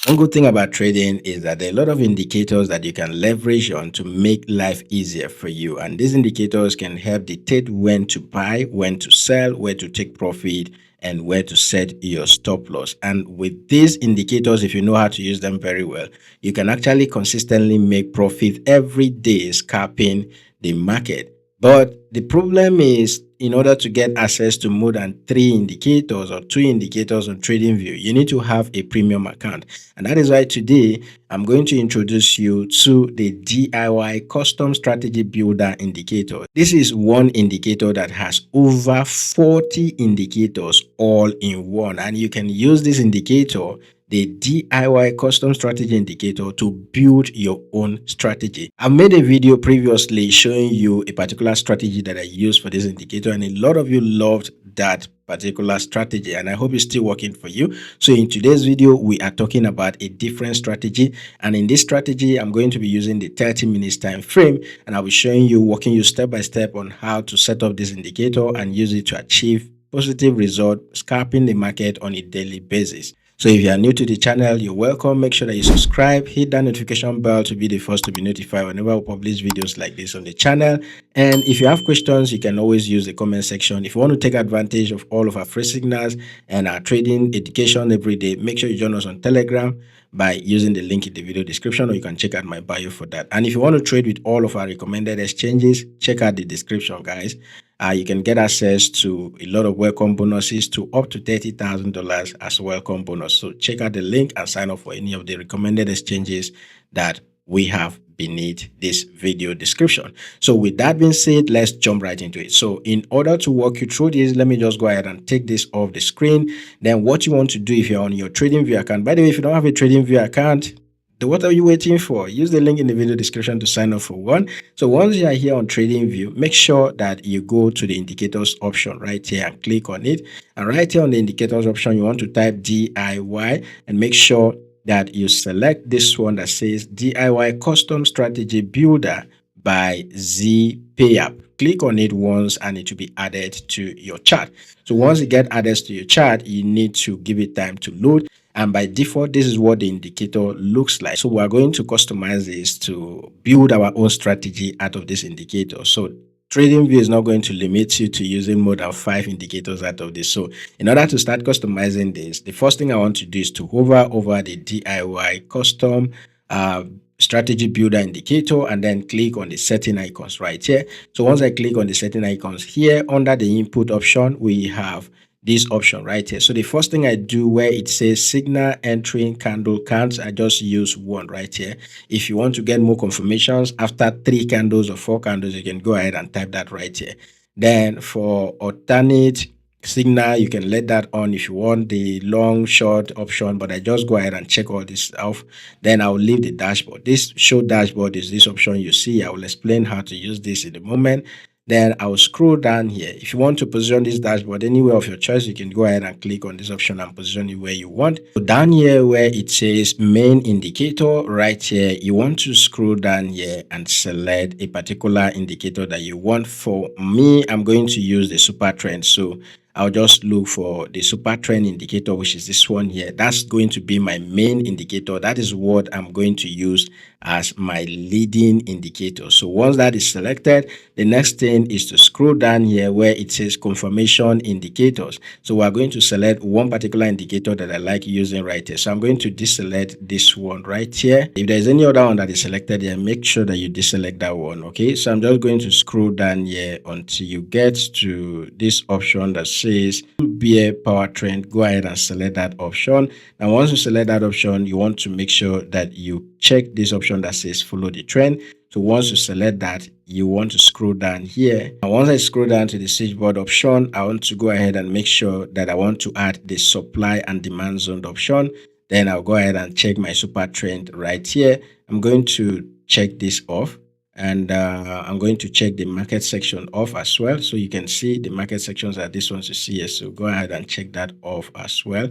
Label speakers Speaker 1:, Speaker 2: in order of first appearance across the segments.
Speaker 1: One good thing about trading is that there are a lot of indicators that you can leverage on to make life easier for you. And these indicators can help dictate when to buy, when to sell, where to take profit, and where to set your stop loss. And with these indicators, if you know how to use them very well, you can actually consistently make profit every day scalping the market. But the problem is, in order to get access to more than 3 indicators or 2 indicators on TradingView, you need to have a premium account. And that is why today I'm going to introduce you to the DIY Custom Strategy Builder indicator. This is one indicator that has over 40 indicators all in one. And you can use this indicator, the DIY Custom Strategy Indicator, to build your own strategy. I made a video previously showing you a particular strategy that I use for this indicator, and a lot of you loved that particular strategy, and I hope it's still working for you. So in today's video, we are talking about a different strategy, and in this strategy, I'm going to be using the 30 minutes time frame, and I'll be showing you, walking you step by step on how to set up this indicator and use it to achieve positive result, scalping the market on a daily basis. So if you are new to the channel, you're welcome. Make sure that you subscribe, hit that notification bell to be the first to be notified whenever we publish videos like this on the channel. And if you have questions, you can always use the comment section. If you want to take advantage of all of our free signals and our trading education every day, make sure you join us on Telegram by using the link in the video description, or you can check out my bio for that. And if you want to trade with all of our recommended exchanges, check out the description, guys. You can get access to a lot of welcome bonuses to up to $30,000 as welcome bonus. So check out the link and sign up for any of the recommended exchanges that we have beneath this video description. So with that being said, let's jump right into it. So in order to walk you through this, let me just go ahead and take this off the screen. Then what you want to do if you're on your TradingView account, by the way, if you don't have a TradingView account, what are you waiting for? Use the link in the video description to sign up for one. So once you are here on TradingView, make sure that you go to the indicators option right here and click on it. And right here on the indicators option, you want to type DIY and make sure that you select this one that says DIY Custom Strategy Builder by 𝗕𝗲𝗄𝗏. Click on it once and it will be added to your chart. So once it gets added to your chart, you need to give it time to load. And by default, this is what the indicator looks like. So we are going to customize this to build our own strategy out of this indicator. So TradingView is not going to limit you to using more than 5 indicators out of this. So in order to start customizing this, the first thing I want to do is to hover over the DIY Custom Strategy Builder indicator and then click on the setting icons right here. So once I click on the setting icons here, under the input option, we have this option right here. So the first thing I do, where it says signal entering candle counts, I just use 1 right here. If you want to get more confirmations after 3 candles or 4 candles, you can go ahead and type that right here. Then for alternate signal, you can let that on if you want the long short option, but I just go ahead and check all this off. Then I'll leave the dashboard. This show dashboard is this option you see. I will explain how to use this in a moment. Then I'll scroll down here. If you want to position this dashboard anywhere of your choice, you can go ahead and click on this option and position it where you want. So down here where it says main indicator right here, you want to scroll down here and select a particular indicator that you want. For me, I'm going to use the super trend. So I'll just look for the super trend indicator, which is this one here. That's going to be my main indicator. That is what I'm going to use as my leading indicator. So once that is selected, the next thing is to scroll down here where it says confirmation indicators. So we're going to select one particular indicator that I like using right here. So I'm going to deselect this one right here. If there's any other one that is selected here, make sure that you deselect that one. Okay, so I'm just going to scroll down here until you get to this option that says bear power trend. Go ahead and select that option. Now once you select that option, you want to make sure that you check this option that says follow the trend. So once you select that, you want to scroll down here. And once I scroll down to the switchboard option, I want to go ahead and make sure that I want to add the supply and demand zone option. Then I'll go ahead and check my super trend right here. I'm going to check this off. And I'm going to check the market section off as well. So you can see the market sections are these ones you see here. So go ahead and check that off as well.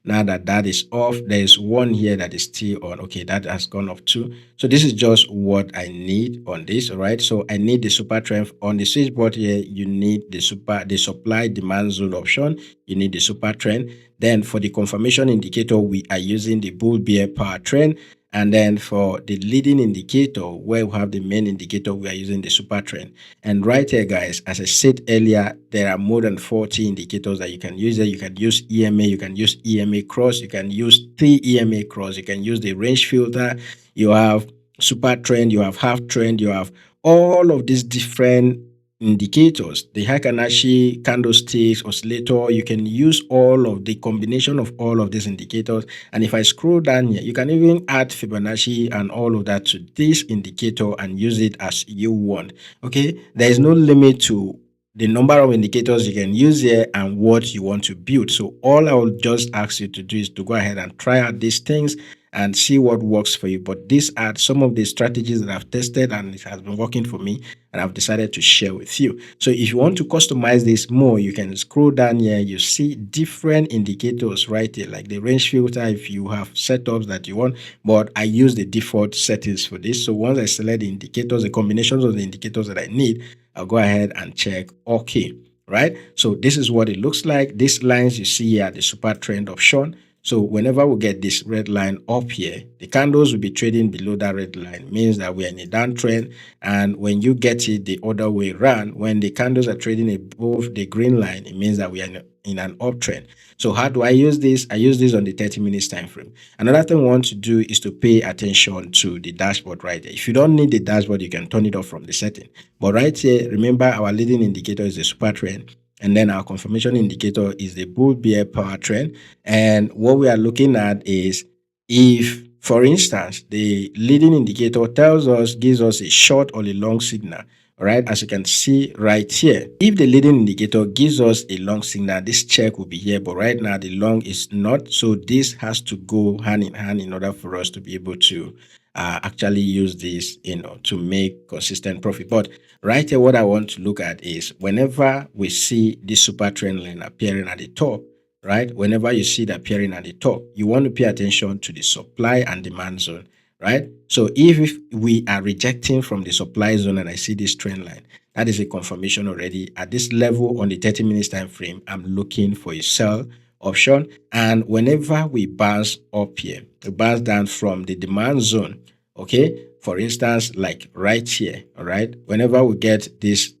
Speaker 1: Now that is off, there is one here that is still on. Okay, that has gone off too. So this is just what I need on this. All right, so I need the super trend on the switchboard here. You need the supply demand zone option. You need the super trend. Then for the confirmation indicator, we are using the bull bear power trend. And then for the leading indicator, where we have the main indicator, we are using the super trend. And right here, guys, as I said earlier, there are more than 40 indicators that you can use. You can use EMA, you can use EMA cross, you can use 3 EMA cross, you can use the range filter, you have super trend, you have half trend, you have all of these different indicators, the 𝗥𝗘𝗙 candlesticks, oscillator. You can use all of the combination of all of these indicators. And if I scroll down here, you can even add Fibonacci and all of that to this indicator and use it as you want. Okay, there is no limit to the number of indicators you can use here and what you want to build. So all I will just ask you to do is to go ahead and try out these things and see what works for you. But these are some of the strategies that I've tested and it has been working for me, and I've decided to share with you. So if you want to customize this more, you can scroll down here. You see different indicators right here, like the range filter if you have setups that you want, but I use the default settings for this. So once I select the indicators, the combinations of the indicators that I need, I'll go ahead and check OK, right? So this is what it looks like. These lines you see here are the super trend option. So whenever we get this red line up here, the candles will be trading below that red line. Means that we are in a downtrend. And when you get it the other way around, when the candles are trading above the green line, it means that we are in an uptrend. So how do I use this? I use this on the 30 minutes time frame. Another thing we want to do is to pay attention to the dashboard right there. If you don't need the dashboard, you can turn it off from the setting. But right here, remember our leading indicator is the super trend. And then our confirmation indicator is the bull bear power trend. And what we are looking at is if, for instance, the leading indicator gives us a short or a long signal. All right, as you can see right here, if the leading indicator gives us a long signal, this check will be here, but right now the long is not. So this has to go hand in hand in order for us to be able to actually use this, to make consistent profit. But right here, what I want to look at is whenever we see this super trend line appearing at the top, right? Whenever you see it appearing at the top, you want to pay attention to the supply and demand zone, right? So if we are rejecting from the supply zone and I see this trend line, that is a confirmation already. At this level on the 30 minutes time frame, I'm looking for a sell option. And whenever we bounce up here, we bounce down from the demand zone, okay, for instance, like right here, all right, whenever we get this,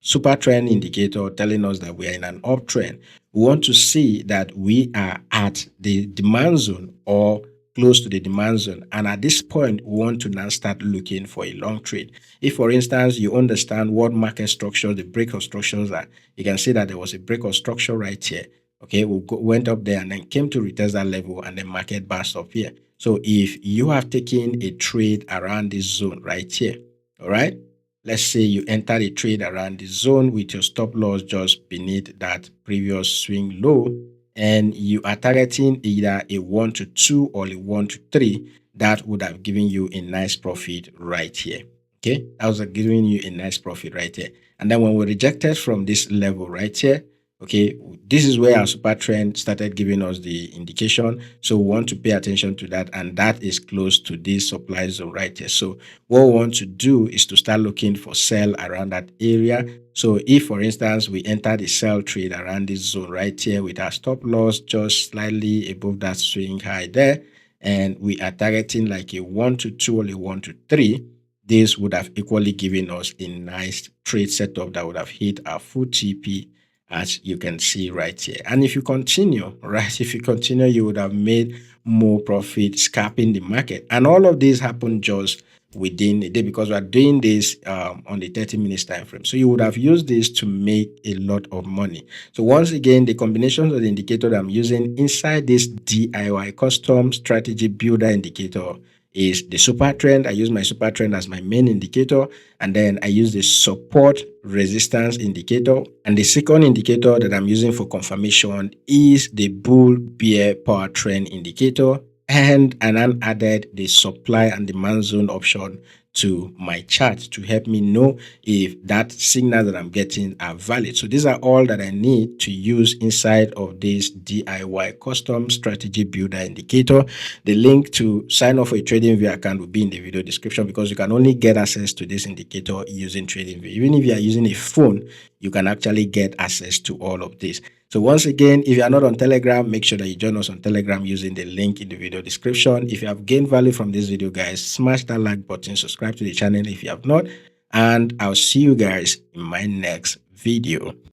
Speaker 1: super trend indicator telling us that we are in an uptrend, we want to see that we are at the demand zone or close to the demand zone. And at this point, we want to now start looking for a long trade. If, for instance, you understand what market structure, the break of structures are, you can see that there was a break of structure right here. Okay, we went up there and then came to retest that level and then market bounced up here. So if you have taken a trade around this zone right here, all right, let's say you enter a trade around the zone with your stop loss just beneath that previous swing low, and you are targeting either a 1 to 2 or a 1 to 3, that would have given you a nice profit right here. Okay, that was giving you a nice profit right here. And then when we rejected from this level right here, okay, this is where our super trend started giving us the indication. So we want to pay attention to that, and that is close to this supply zone right here. So what we want to do is to start looking for sell around that area. So if, for instance, we enter the sell trade around this zone right here with our stop loss just slightly above that swing high there, and we are targeting like a 1 to 2 or a 1 to 3, this would have equally given us a nice trade setup that would have hit our full TP, as you can see right here. And if you continue, right, if you continue, you would have made more profit scalping the market. And all of this happened just within a day, because we are doing this on the 30 minutes time frame. So you would have used this to make a lot of money. So once again, the combinations of the indicator that I'm using inside this DIY custom strategy builder indicator is the super trend. I use my super trend as my main indicator, and then I use the support resistance indicator. And the second indicator that I'm using for confirmation is the bull bear power trend indicator. And then added the supply and demand zone option to my chart to help me know if that signal that I'm getting are valid. So these are all that I need to use inside of this DIY custom strategy builder indicator. The link to sign up for a TradingView account will be in the video description, because you can only get access to this indicator using TradingView. Even if you are using a phone, you can actually get access to all of this. So once again, if you are not on Telegram, make sure that you join us on Telegram using the link in the video description. If you have gained value from this video, guys, smash that like button, subscribe to the channel if you have not, and I'll see you guys in my next video.